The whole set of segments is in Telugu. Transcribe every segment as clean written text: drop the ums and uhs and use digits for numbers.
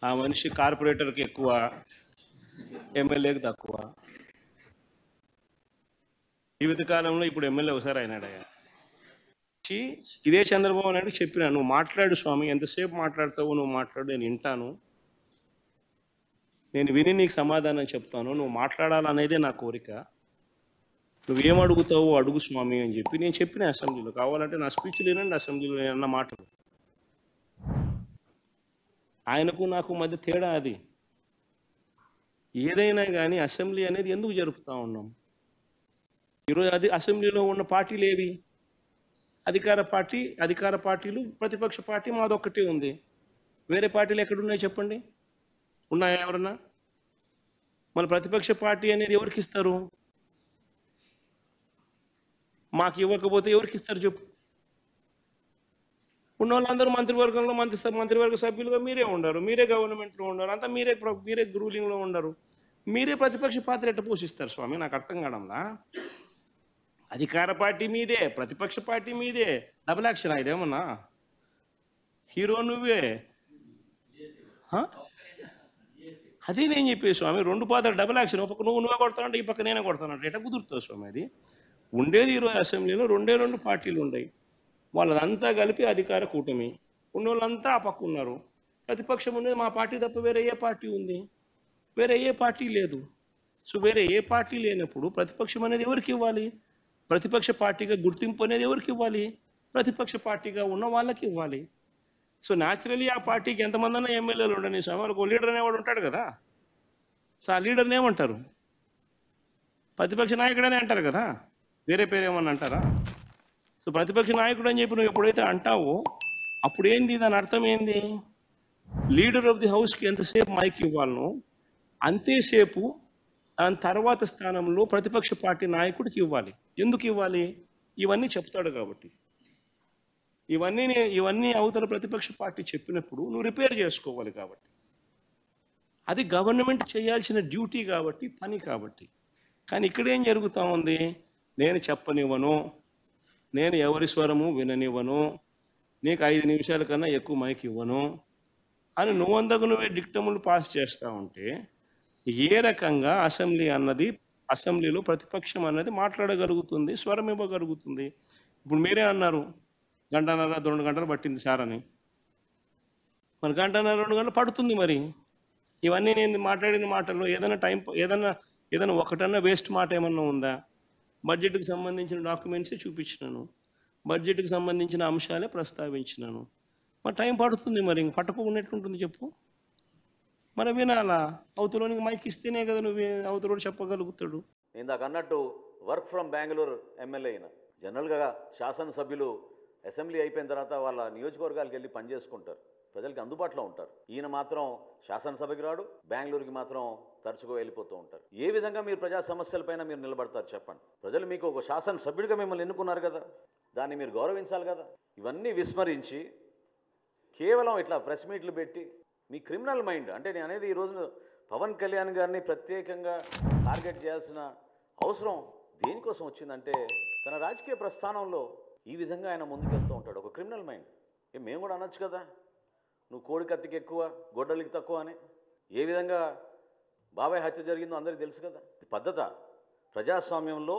ఆ మనిషి కార్పొరేటర్కి ఎక్కువ, ఎమ్మెల్యేకి తక్కువ. జీవితకాలంలో ఇప్పుడు ఎమ్మెల్యే ఒకసారి అయినాడయ్యా. ఇదే చంద్రబాబు నాయుడు చెప్పినా, నువ్వు మాట్లాడు స్వామి, ఎంతసేపు మాట్లాడతావు, నువ్వు మాట్లాడు, నేను వింటాను, నేను విని నీకు సమాధానం చెప్తాను, నువ్వు మాట్లాడాలనేదే నా కోరిక, నువ్వేం అడుగుతావు అడుగు స్వామి అని చెప్పి నేను చెప్పిన అసెంబ్లీలో. కావాలంటే నా స్పీచ్లు వినండి, అసెంబ్లీలో నేను అన్న మాటలు. ఆయనకు నాకు మధ్య తేడా అది. ఏదైనా కానీ అసెంబ్లీ అనేది ఎందుకు జరుపుతూ ఉన్నాం? ఈరోజు అది అసెంబ్లీలో ఉన్న పార్టీలు ఏవి? అధికార పార్టీలు, ప్రతిపక్ష పార్టీ మాదొక్కటే ఉంది. వేరే పార్టీలు ఎక్కడున్నాయి చెప్పండి? ఉన్నాయా ఎవరన్నా? మన ప్రతిపక్ష పార్టీ అనేది ఎవరికి ఇస్తారు? మాకు ఇవ్వకపోతే ఎవరికి ఇస్తారు చెప్పు? ఉన్న వాళ్ళందరూ మంత్రివర్గంలో మంత్రివర్గ సభ్యులుగా మీరే ఉండరు, మీరే గవర్నమెంట్లో ఉండరు, అంతా మీరే రూలింగ్లో ఉండరు. మీరే ప్రతిపక్ష పాత్ర ఎట్ట పోషిస్తారు స్వామి? నాకు అర్థం కావడంలా. అధికార పార్టీ మీదే, ప్రతిపక్ష పార్టీ మీదే. డబుల్ యాక్షన్ ఇదేమన్నా? హీరో నువ్వే. అదే నేను చెప్పేది స్వామి, రెండు పాత్రలు డబుల్ యాక్షన్. ఒక పక్క నువ్వే కొడతానంటే ఈ పక్క నేనే కొడతానంటే ఎట్లా కుదురుతుంది స్వామి? అది ఉండేది ఈరోజు అసెంబ్లీలో రెండు పార్టీలు ఉన్నాయి. వాళ్ళదంతా కలిపి అధికార కూటమి. ఉన్నోళ్ళంతా ఆ పక్క ఉన్నారు. ప్రతిపక్షం ఉండేది మా పార్టీ తప్ప వేరే ఏ పార్టీ ఉంది? వేరే ఏ పార్టీ లేదు. సో వేరే ఏ పార్టీ లేనప్పుడు ప్రతిపక్షం అనేది ఎవరికి ఇవ్వాలి? ప్రతిపక్ష పార్టీగా గుర్తింపు అనేది ఎవరికి ఇవ్వాలి? ప్రతిపక్ష పార్టీగా ఉన్న వాళ్ళకి ఇవ్వాలి. సో న్యాచురలీ ఆ పార్టీకి ఎంతమంది అన్నా ఎమ్మెల్యేలు ఉండని స్వామి, వాళ్ళకు లీడర్ అనేవాడు ఉంటాడు కదా. సో ఆ లీడర్ని ఏమంటారు? ప్రతిపక్ష నాయకుడనే అంటారు కదా, వేరే పేరు ఏమన్నా అంటారా? సో ప్రతిపక్ష నాయకుడు అని చెప్పి నువ్వు ఎప్పుడైతే అంటావో అప్పుడు ఏంది, దాని అర్థం ఏంది? లీడర్ ఆఫ్ ది హౌస్కి ఎంతసేపు మైక్ ఇవ్వాలనో అంతేసేపు దాని తర్వాత స్థానంలో ప్రతిపక్ష పార్టీ నాయకుడికి ఇవ్వాలి. ఎందుకు ఇవ్వాలి? ఇవన్నీ చెప్తాడు కాబట్టి. ఇవన్నీ అవతల ప్రతిపక్ష పార్టీ చెప్పినప్పుడు నువ్వు రిపేర్ చేసుకోవాలి కాబట్టి. అది గవర్నమెంట్ చేయాల్సిన డ్యూటీ కాబట్టి, పని కాబట్టి. కానీ ఇక్కడేం జరుగుతూ ఉంది? నేను చెప్పనివ్వను, నేను ఎవరి స్వరము విననివ్వను, నీకు 5 నిమిషాల కన్నా ఎక్కువ మైక్ ఇవ్వను అని నువ్వే డిక్టములు పాస్ చేస్తూ ఉంటే ఏ రకంగా అసెంబ్లీలో ప్రతిపక్షం అన్నది మాట్లాడగలుగుతుంది, స్వరం ఇవ్వగలుగుతుంది? ఇప్పుడు మీరే అన్నారు 1.5 గంటలు పట్టింది సార్ అని. మరి 1.5 2 గంటలు పడుతుంది. మరి ఇవన్నీ నేను మాట్లాడిన మాటల్లో ఏదైనా ఒకటన్నా వేస్ట్ మాట ఏమన్నా ఉందా? బడ్జెట్కి సంబంధించిన డాక్యుమెంట్సే చూపించినాను, బడ్జెట్కి సంబంధించిన అంశాలే ప్రస్తావించినాను. మరి టైం పడుతుంది. మరి ఇంక పట్టుకోకున్నట్టుంటుంది చెప్పు? మరి వినాలా? అవతలోనికి మైక్ ఇస్తేనే కదా నువ్వు అవతలోడు చెప్పగలుగుతాడు. ఇందాక అన్నట్టు వర్క్ ఫ్రమ్ బెంగళూరు ఎమ్మెల్యే అయినా, జనరల్గా శాసనసభ్యులు అసెంబ్లీ అయిపోయిన తర్వాత వాళ్ళ నియోజకవర్గాలకు వెళ్ళి పనిచేసుకుంటారు, ప్రజలకి అందుబాటులో ఉంటారు. ఈయన మాత్రం శాసనసభకి రాడు, బెంగళూరుకి మాత్రం తరచుగా వెళ్ళిపోతూ ఉంటారు. ఏ విధంగా మీరు ప్రజా సమస్యలపైన మీరు నిలబడతారు చెప్పండి? ప్రజలు మీకు ఒక శాసనసభ్యుడిగా మిమ్మల్ని ఎన్నుకున్నారు కదా, దాన్ని మీరు గౌరవించాలి కదా. ఇవన్నీ విస్మరించి కేవలం ఇట్లా ప్రెస్ మీట్లు పెట్టి మీ క్రిమినల్ మైండ్, అంటే నేను అనేది ఈరోజు పవన్ కళ్యాణ్ గారిని ప్రత్యేకంగా టార్గెట్ చేయాల్సిన అవసరం దేనికోసం వచ్చిందంటే, తన రాజకీయ ప్రస్థానంలో ఈ విధంగా ఆయన ముందుకెళ్తూ ఉంటాడు. ఒక క్రిమినల్ మైండ్. మేము కూడా అనొచ్చు కదా, నువ్వు కోడి కత్తికి ఎక్కువ గొడ్డలికి తక్కువ అని. ఏ విధంగా బాబాయ్ హత్య జరిగిందో అందరికీ తెలుసు కదా. పద్ధత ప్రజాస్వామ్యంలో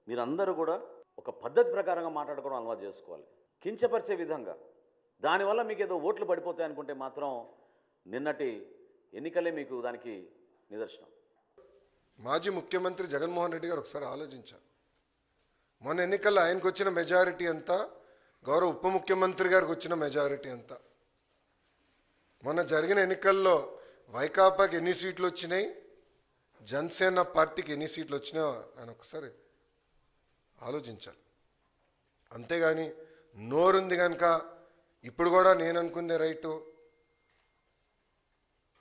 మీరందరూ కూడా ఒక పద్ధతి ప్రకారంగా మాట్లాడుకోవడం అలవాటు చేసుకోవాలి. కించపరిచే విధంగా, దానివల్ల మీకు ఏదో ఓట్లు పడిపోతాయి అనుకుంటే మాత్రం నిన్నటి ఎన్నికలే మీకు దానికి నిదర్శనం. మాజీ ముఖ్యమంత్రి జగన్మోహన్ రెడ్డి గారు ఒకసారి ఆలోచించారు. మొన్న ఎన్నికల్లో ఆయనకు వచ్చిన మెజారిటీ ఎంత, గౌరవ ఉప ముఖ్యమంత్రి గారికి వచ్చిన మెజారిటీ ఎంత? మొన్న జరిగిన ఎన్నికల్లో వైకాపాకి ఎన్ని సీట్లు వచ్చినాయి, జనసేన పార్టీకి ఎన్ని సీట్లు వచ్చినాయో ఆయన ఒకసారి ఆలోచించాలి. అంతేగాని నోరుంది కనుక ఇప్పుడు కూడా నేను అనుకుందే రైటు,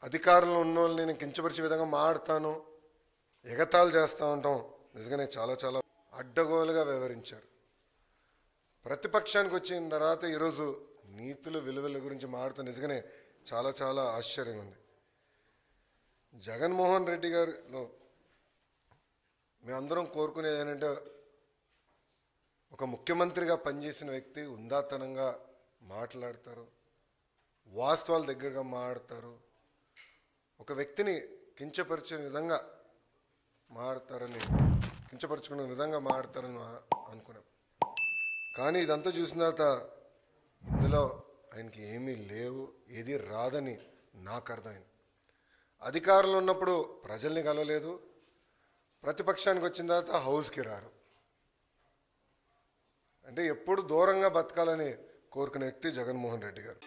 అధికారంలో ఉన్న వాళ్ళని నేను కించపరిచే విధంగా మాట్లాడతాను, ఎగతాళి చేస్తూ ఉంటాం, నిజంగానే చాలా చాలా అడ్డగోలుగా వ్యవహరించారు. ప్రతిపక్షానికి వచ్చిన తర్వాత ఈరోజు నీతులు విలువల గురించి మాట్లాడుతూ నిజంగానే చాలా చాలా ఆశ్చర్యంగా ఉంది. జగన్మోహన్ రెడ్డి గారిలో మేమందరం కోరుకునేది ఏంటంటే, ఒక ముఖ్యమంత్రిగా పనిచేసిన వ్యక్తి ఉందాతనంగా మాట్లాడతారు, వాస్తవాల దగ్గరగా మాట్లాడతారు, ఒక వ్యక్తిని కించపరిచే విధంగా మాడతారని, కించపరుచుకునే విధంగా మాడతారని అనుకున్నాం. కానీ ఇదంతా చూసిన తర్వాత ఇందులో ఆయనకి ఏమీ లేవు, ఏది రాదని నాకు అర్థమైంది. అధికారంలో ఉన్నప్పుడు ప్రజల్ని కలవలేదు, ప్రతిపక్షానికి వచ్చిన తర్వాత హౌస్కి రారు. అంటే ఎప్పుడు దూరంగా బతకాలని కోరుకునే వ్యక్తి జగన్మోహన్ రెడ్డి గారు.